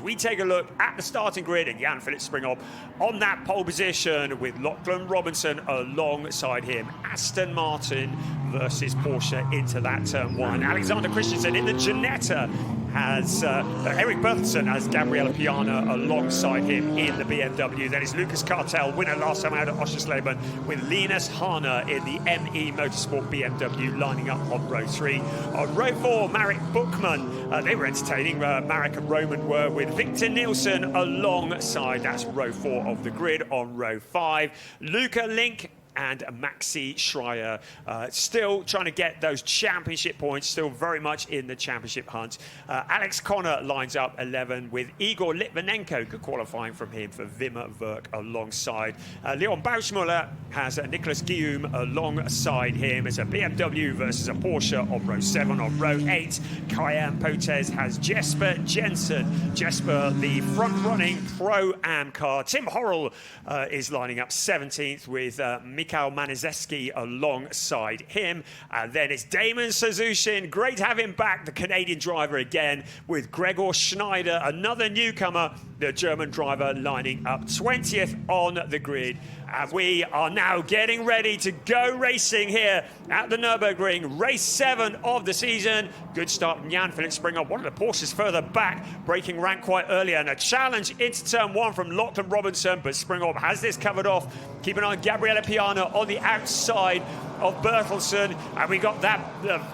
We take a look at the starting grid and Jan-Philipp Springhoff on that pole position with Lachlan Robinson alongside him. Aston Martin versus Porsche into that turn one. Alexander Christensen in the Ginetta has Eric Bertelsen has Gabriele Piana alongside him in the BMW. Then is Lucas Cartel, winner last time out at Oschersleben, with Linus Hahner in the ME Motorsport BMW lining up on row 3. On row 4, Marek Buchmann. They were entertaining. Marek and Roman were with Victor Nielsen alongside. That's row 4 of the grid. On row 5, Luca Link and Maxi Schreier still trying to get those championship points, still very much in the championship hunt. Alex Connor lines up 11 with Igor Litvinenko, good qualifying from him for Wimmer Werk alongside. Leon Bauschmuller has Nicholas Guillaume alongside him. It's a BMW versus a Porsche on row 7. On row 8, Cayenne Potez has Jesper Jensen. Jesper, the front-running Pro-Am car. Tim Horrell is lining up 17th with Mikhail Maniszewski alongside him. And then it's Damon Suzushin. Great to have him back, the Canadian driver again, with Gregor Schneider, another newcomer, the German driver, lining up 20th on the grid. And we are now getting ready to go racing here at the Nürburgring, race 7 of the season. Good start from Jan-Philipp Springhoff, one of the Porsches further back, breaking rank quite early, and a challenge into turn 1 from Lachlan Robinson, but Springhoff has this covered off. Keep an eye on Gabriele Piana on the outside of Bertelsen, and we got that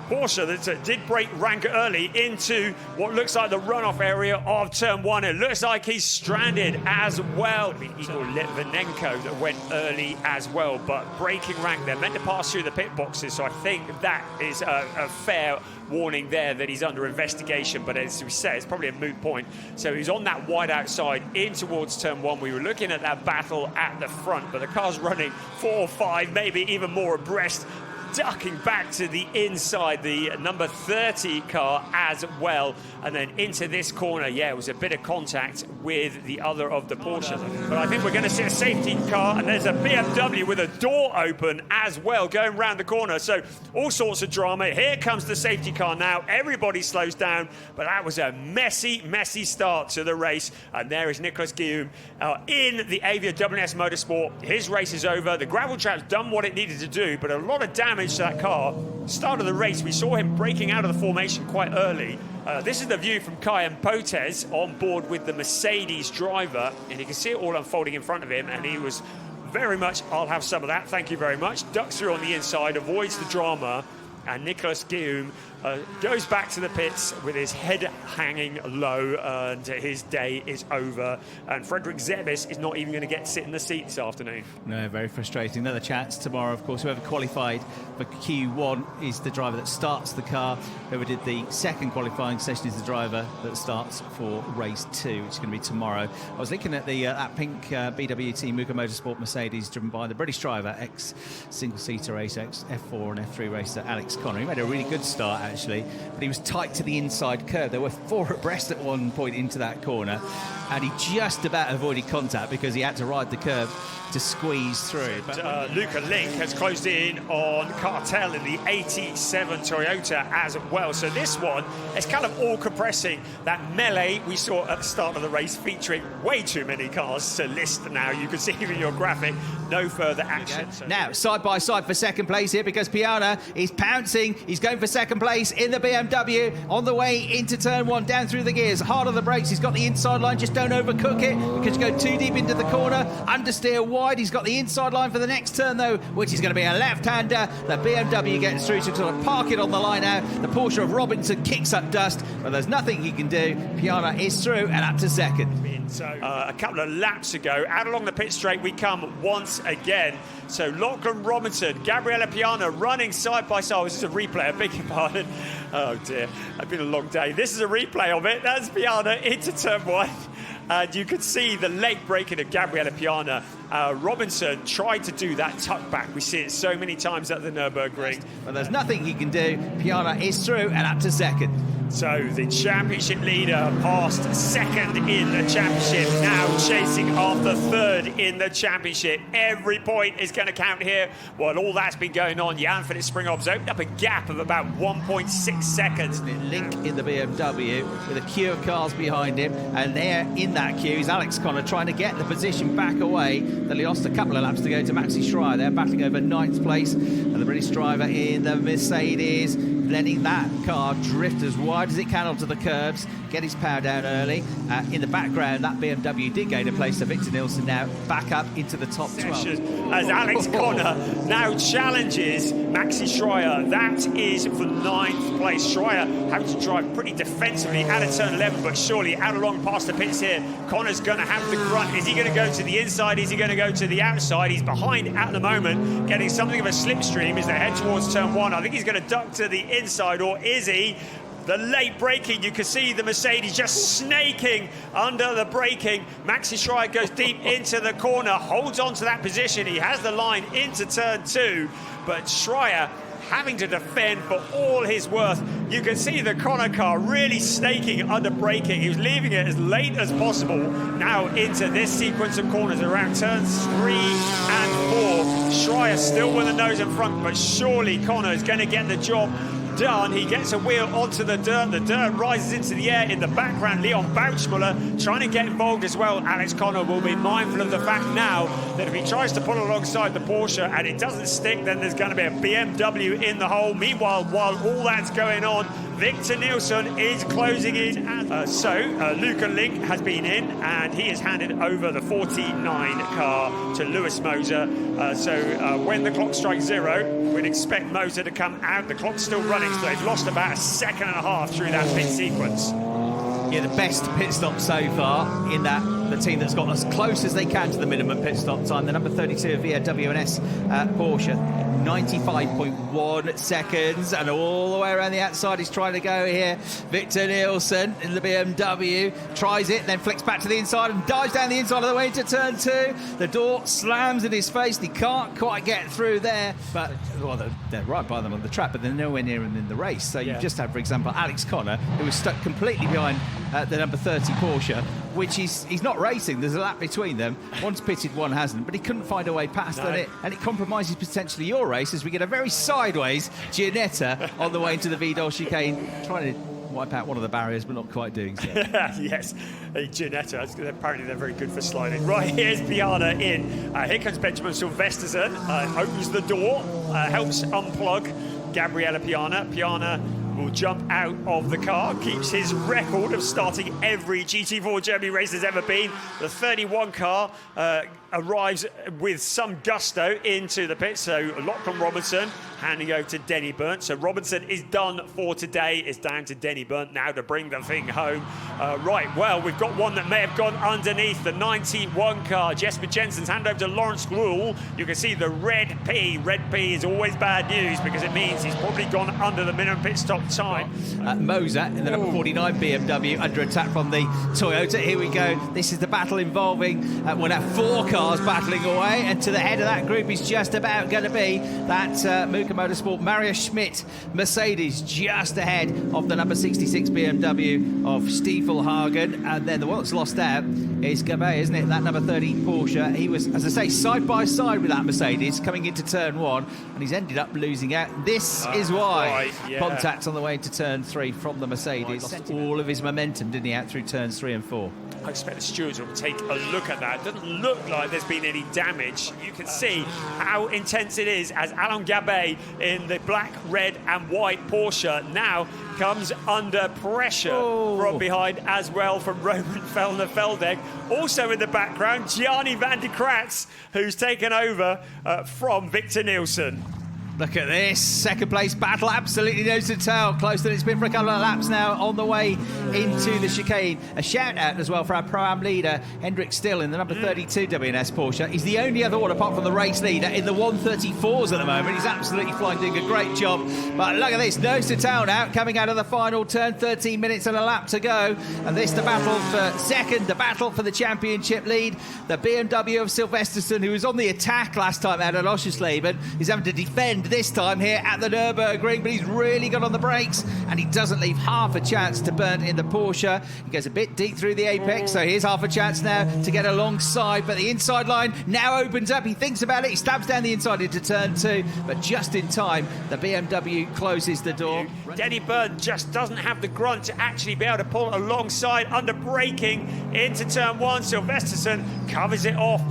Porsche that did break rank early into what looks like the runoff area of turn 1. It looks like he's stranded as well. Igor Litvinenko that went early as well, but breaking rank. They're meant to pass through the pit boxes, so I think that is a fair warning there that he's under investigation, but as we said, it's probably a moot point. So he's on that wide outside in towards turn 1. We were looking at that battle at the front, but the car's running 4 or 5, maybe even more abreast, ducking back to the inside, the number 30 car as well, and then into this corner. Yeah, it was a bit of contact with the other of the Porsches, but I think we're going to see a safety car, and there's a BMW with a door open as well going round the corner, so all sorts of drama. Here comes the safety car now. Everybody slows down, but that was a messy start to the race. And there is Nicholas Guillaume in the ADAC MX Motorsport. His race is over. The gravel trap's done what it needed to do, but a lot of damage to that car. Start of the race, we saw him breaking out of the formation quite early. This is the view from Cayenne Potez on board with the Mercedes driver, and you can see it all unfolding in front of him, and he was very much, I'll have some of that, thank you very much. Ducks through on the inside, avoids the drama, and Nicholas Guillaume goes back to the pits with his head hanging low, and his day is over. And Frederick Zebis is not even going to get to sit in the seat this afternoon. No, very frustrating. Another chance tomorrow, of course. Whoever qualified for Q1 is the driver that starts the car. Whoever did the second qualifying session is the driver that starts for race 2, which is going to be tomorrow. I was looking at the that pink BWT Muka Motorsport Mercedes driven by the British driver, ex-single-seater race, ex-F4 and F3 racer Alex Connor. He made a really good start, actually, but he was tight to the inside curve. There were 4 abreast at one point into that corner, and he just about avoided contact because he had to ride the curve to squeeze through. But Luca Link has closed in on Cartel in the 87 Toyota as well. So this one, it's kind of all compressing that melee we saw at the start of the race, featuring way too many cars to list now. You can see in your graphic, no further action. So now, side by side for second place here, because Piana is pouncing. He's going for second place in the BMW on the way into turn 1, down through the gears, hard on the brakes. He's got the inside line, just don't overcook it because you go too deep into the corner. Understeer wide. He's got the inside line for the next turn, though, which is going to be a left-hander. The BMW gets through to sort of park it on the line now. The Porsche of Robinson kicks up dust, but there's nothing he can do. Piana is through and up to second. So a couple of laps ago, out along the pit straight we come once again. So Lachlan Robinson, Gabriele Piana running side by side. This is a replay, I beg your pardon. Oh dear, it's been a long day. This is a replay of it. That's Piana into turn 1. And you can see the late braking of Gabriele Piana Robinson tried to do that tuck back. We see it so many times at the Nürburgring. But there's nothing he can do. Piana is through and up to second. So the championship leader passed second in the championship, now chasing after third in the championship. Every point is going to count here. While all that's been going on, Jan-Philipp Springov's opened up a gap of about 1.6 seconds. Link in the BMW with a queue of cars behind him, and there in that queue is Alex Connor trying to get the position back away. Then he lost a couple of laps to go to Maxi Schreier. They're battling over 9th place, and the British driver in the Mercedes letting that car drift as wide as it can onto the curbs, get his power down early. In the background, that BMW did gain a place to Victor Nilsson, now back up into the top 12. As Alex Connor now challenges Maxi Schreier. That is for 9th place. Schreier having to drive pretty defensively out of turn 11, but surely out along past the pits here. Connor's going to have the grunt. Is he going to go to the inside? Is he going to go to the outside? He's behind at the moment, getting something of a slipstream as they head towards turn 1. I think he's going to duck to the inside, or is he? The late braking, you can see the Mercedes just snaking under the braking. Maxi Schreier goes deep into the corner, holds on to that position. He has the line into turn 2, but Schreier having to defend for all his worth. You can see the Connor car really snaking under braking. He was leaving it as late as possible. Now into this sequence of corners around turns 3 and 4. Schreier still with the nose in front, but surely Connor is going to get the job done. He gets a wheel onto the dirt. The dirt rises into the air. In the background, Leon Bouchmuller trying to get involved as well. Alex Connor will be mindful of the fact now that if he tries to pull alongside the Porsche and it doesn't stick, then there's going to be a BMW in the hole. Meanwhile, while all that's going on, Victor Nilsson is closing in. Luca Link has been in, and he has handed over the 49 car to Lewis Moser. When the clock strikes 0, we'd expect Moser to come out. The clock's still running, so they've lost about 1.5 seconds through that pit sequence. Yeah, the best pit stop so far in that. The team that's got as close as they can to the minimum pit stop time, the number 32 of WNS Porsche, 95.1 seconds, and all the way around the outside he's trying to go here. Victor Nilsson in the BMW tries it, then flicks back to the inside and dives down the inside of the way into turn 2. The door slams in his face. He can't quite get through there, but well, they're right by them on the track, but they're nowhere near him in the race. So you've just had, for example, Alex Connor, who was stuck completely behind the number 30 Porsche, which he's not racing. There's a lap between them. One's pitted, one hasn't, but he couldn't find a way past it, and it compromises potentially your race as we get a very sideways Giannetta on the way into the Vidal chicane, trying to wipe out one of the barriers, but not quite doing so. Yes, Giannetta, apparently they're very good for sliding. Right, here's Piana in. Here comes Benjamin Silvesterson, opens the door, helps unplug Gabriele Piana. Piana will jump out of the car, keeps his record of starting every GT4 Germany race there's ever been. The 31 car arrives with some gusto into the pit, so Lachlan Robinson handing over to Denny Burnt. So Robinson is done for today. It's down to Denny Burnt now to bring the thing home. Right, well, we've got one that may have gone underneath, the 91 car. Jesper Jensen's hand over to Lawrence Gruhl. You can see the red P. Red P is always bad news because it means he's probably gone under the minimum pit stop time. Moser in the number 49 BMW under attack from the Toyota. Here we go. This is the battle involving we'll have 4 cars battling away, and to the head of that group is just about going to be that Motorsport Marius Schmidt Mercedes, just ahead of the number 66 BMW of Stiefelhagen. And then the one that's lost out is Gabay, isn't it? That number 30 Porsche. He was, as I say, side by side with that Mercedes coming into turn 1, and he's ended up losing out. This is why contact on the way into turn 3 from the Mercedes. Lost all of his momentum, didn't he, out through turns 3 and 4. I expect the stewards will take a look at that. It doesn't look like there's been any damage. You can see how intense it is as Alain Gabay in the black, red and white Porsche now comes under pressure from behind as well from Roman Feldner-Feldegg. Also in the background, Gianni van der Kratz, who's taken over from Victor Nilsson. Look at this, second place battle, absolutely nose to tail, closer than it's been for a couple of laps now, on the way into the chicane. A shout out as well for our Pro-Am leader, Hendrik Still, in the number 32 WNS Porsche. He's the only other one, apart from the race leader, in the 134s at the moment. He's absolutely flying, doing a great job. But look at this, nose to tail now, coming out of the final turn, 13 minutes and a lap to go. And this, the battle for second, the battle for the championship lead. The BMW of Silverstone, who was on the attack last time out at Oschersleben, is having to defend this time here at the Nürburgring, but he's really got on the brakes and he doesn't leave half a chance to Bernd in the Porsche. He goes a bit deep through the apex, so here's half a chance now to get alongside, but the inside line now opens up. He thinks about it, he stabs down the inside into turn 2, but just in time the BMW closes the door. Denny Bernd just doesn't have the grunt to actually be able to pull alongside under braking into turn 1. Silverstone covers it off,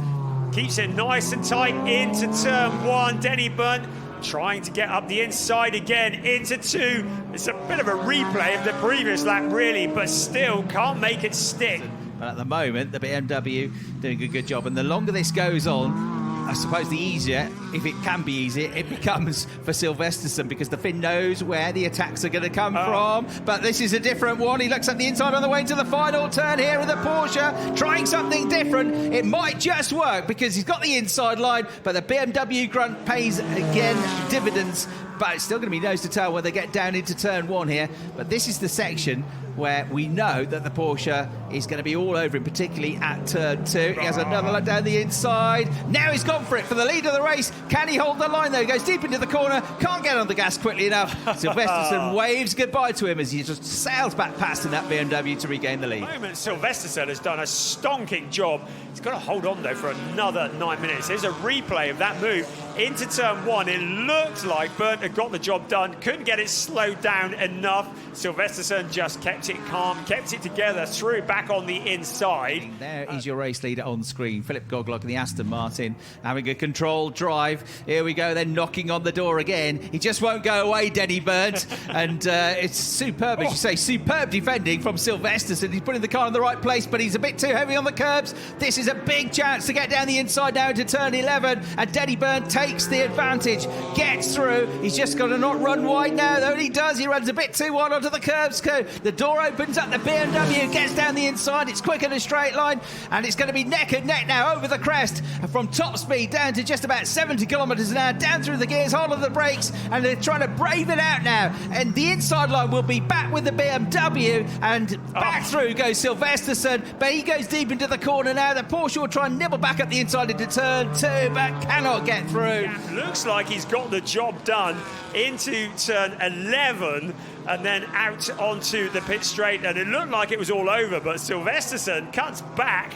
keeps it nice and tight into turn 1. Denny Bernd trying to get up the inside again into 2. It's a bit of a replay of the previous lap, really, but still can't make it stick. But at the moment, the BMW doing a good job. And the longer this goes on, I suppose the easier, if it can be easier, it becomes for Silverstone, because the Finn knows where the attacks are going to come from. But this is a different one. He looks at the inside on the way to the final turn here with the Porsche, trying something different. It might just work because he's got the inside line, but the BMW grunt pays again dividends. But it's still going to be nose to tail when they get down into turn 1 here. But this is the section where we know that the Porsche is going to be all over him, particularly at turn 2. He has another look down the inside. Now he's gone for it for the lead of the race. Can he hold the line, though? He goes deep into the corner, can't get on the gas quickly enough. Silverstone waves goodbye to him as he just sails back past in that BMW to regain the lead. At the moment, Silverstone has done a stonking job. He's got to hold on, though, for another 9 minutes. There's a replay of that move into turn 1. It looked like Bernd had got the job done, couldn't get it slowed down enough. Silverstone just kept it calm, kept it together, threw it back on the inside. There is your race leader on screen, Philip Goglock in the Aston Martin, having a controlled drive. Here we go, then knocking on the door again. He just won't go away, Denny Bernd. And it's superb, as you say, superb defending from Silverstone. He's putting the car in the right place, but he's a bit too heavy on the curbs. This is a big chance to get down the inside now into turn 11, and Denny Bernd takes the advantage, gets through. He's just got to not run wide now, though. He does. He runs a bit too wide onto the curbs. The door opens up, the BMW gets down the inside. It's quick in a straight line, and it's going to be neck and neck now over the crest from top speed down to just about 70 kilometres an hour, down through the gears, hold of the brakes, and they're trying to brave it out now. And the inside line will be back with the BMW, and back through goes Silverstone, but he goes deep into the corner now. The Porsche will try and nibble back up the inside into turn 2, but cannot get through. Yeah, looks like he's got the job done into turn 11 and then out onto the pit straight, and it looked like it was all over, but Silverstone cuts back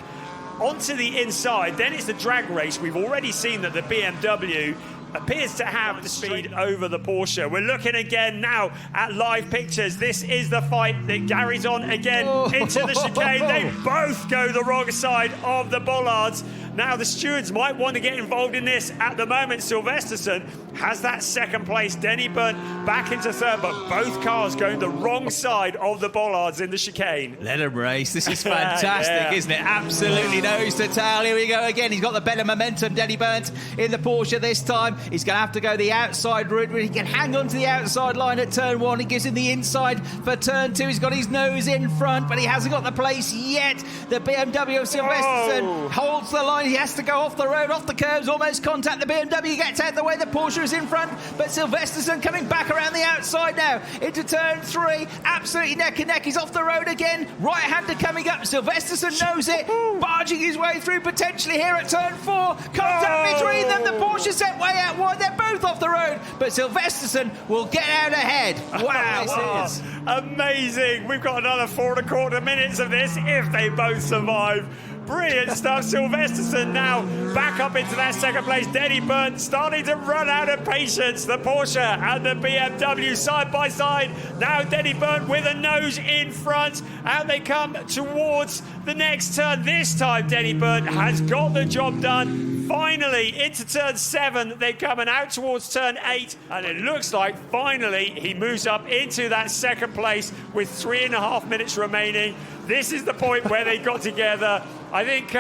onto the inside. Then it's the drag race. We've already seen that the BMW appears to have the speed over the Porsche. We're looking again now at live pictures. This is the fight that carries on again into the chicane. They both go the wrong side of the bollards. Now the stewards might want to get involved in this. At the moment, Silverstone has that second place. Denny Bernd back into third, but both cars going the wrong side of the bollards in the chicane. Let him race. This is fantastic, isn't it? Absolutely nose to tail. Here we go again. He's got the better momentum, Denny Bernd, in the Porsche this time. He's going to have to go the outside route. He can hang on to the outside line at turn 1. He gives him the inside for turn 2. He's got his nose in front, but he hasn't got the place yet. The BMW of Silverstone holds the line. He has to go off the road, off the curbs, almost contact the BMW, gets out the way. The Porsche is in front, but Silverstone coming back around the outside now into turn 3. Absolutely neck and neck. He's off the road again. Right-hander coming up. Silverstone knows it, barging his way through potentially here at turn 4. Contact between them. The Porsche set way out wide. They're both off the road, but Silverstone will get out ahead. Wow, this is amazing. We've got another 4.25 minutes of this if they both survive. Brilliant stuff. Silverstone now back up into that second place. Denny Bernd starting to run out of patience. The Porsche and the BMW side by side. Now Denny Bernd with a nose in front, and they come towards the next turn. This time Denny Bernd has got the job done. Finally into turn 7. They're coming out towards turn 8, and it looks like finally he moves up into that second place with 3.5 minutes remaining. This is the point where they got together. I think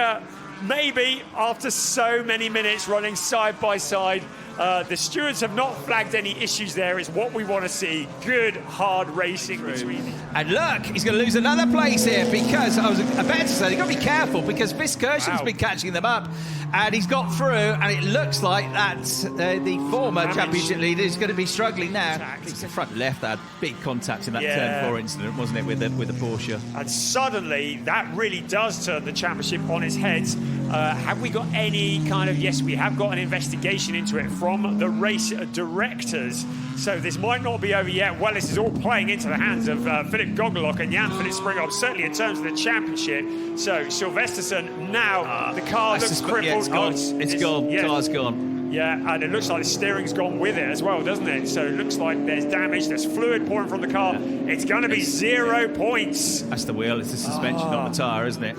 maybe after so many minutes running side by side, The stewards have not flagged any issues there. It's what we want to see. Good, hard racing between these. And look, he's going to lose another place here because I was about to say, you've got to be careful because Viskirchen's been catching them up and he's got through, and it looks like that's the former championship leader is going to be struggling now. It's the front left that had big contact in that turn 4 incident, wasn't it, with the Porsche? And suddenly that really does turn the championship on its head. Have we got any kind of, yes, we have got an investigation into it from the race directors. So this might not be over yet. Well, this is all playing into the hands of Philip Gogolok and Jan-Philipp Springhoff, certainly in terms of the championship. So Sylvesterson, now the car looks crippled. Yeah, it's gone. Yeah. Car's gone. Yeah, and it looks like the steering's gone with it as well, doesn't it? So it looks like there's damage, there's fluid pouring from the car. It's going to be 0 points. That's the wheel, it's the suspension, not the tyre, isn't it?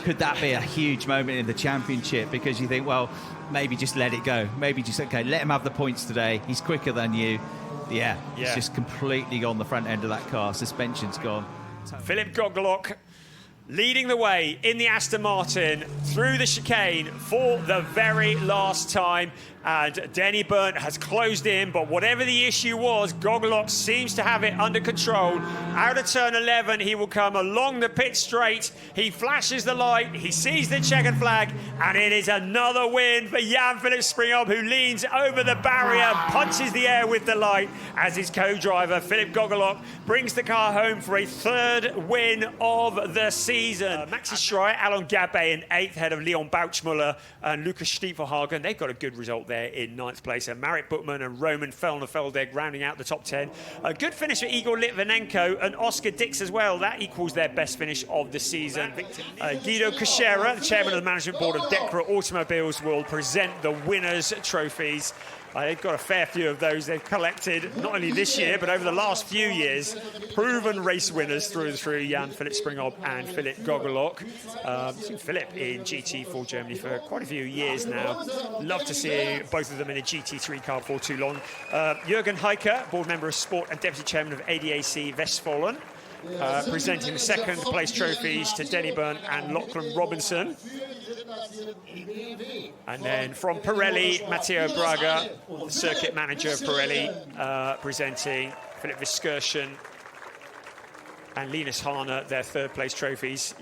Could that be a huge moment in the championship? Because you think, well, maybe just let it go. Maybe just, okay, let him have the points today. He's quicker than you. Yeah, it's just completely gone the front end of that car. Suspension's gone. Philip Gogolok leading the way in the Aston Martin through the chicane for the very last time. And Denny Byrne has closed in, but whatever the issue was, Gogolok seems to have it under control. Out of turn 11, he will come along the pit straight. He flashes the light, he sees the checkered flag, and it is another win for Jan-Philipp Springhoff, who leans over the barrier, punches the air with delight as his co-driver, Philip Gogolok, brings the car home for a 3rd win of the season. Maxi Schreier, Alon Gabay in 8th, ahead of Leon Bouchmuller and Lucas Stiefelhagen. They've got a good result there in 9th place, and Marit Buchmann and Roman Fellner-Feldegg rounding out the top 10. A good finish for Igor Litvinenko and Oscar Dix as well. That equals their best finish of the season. Guido Koschera, the chairman of the management board of Decra Automobiles, will present the winners' trophies. They've got a fair few of those they've collected, not only this year, but over the last few years. Proven race winners through and through, Jan-Philipp Springhoff and Philip Gogolok. Seen Philip in GT4 Germany for quite a few years now. Love to see both of them in a GT3 car for too long. Jürgen Heiker, board member of Sport and deputy chairman of ADAC Westfalen, presenting the 2nd place trophies to Denny Byrne and Lachlan Robinson. And then from Pirelli, Matteo Braga, the circuit manager of Pirelli, presenting Philip Viskirchen and Linus Harner their 3rd place trophies.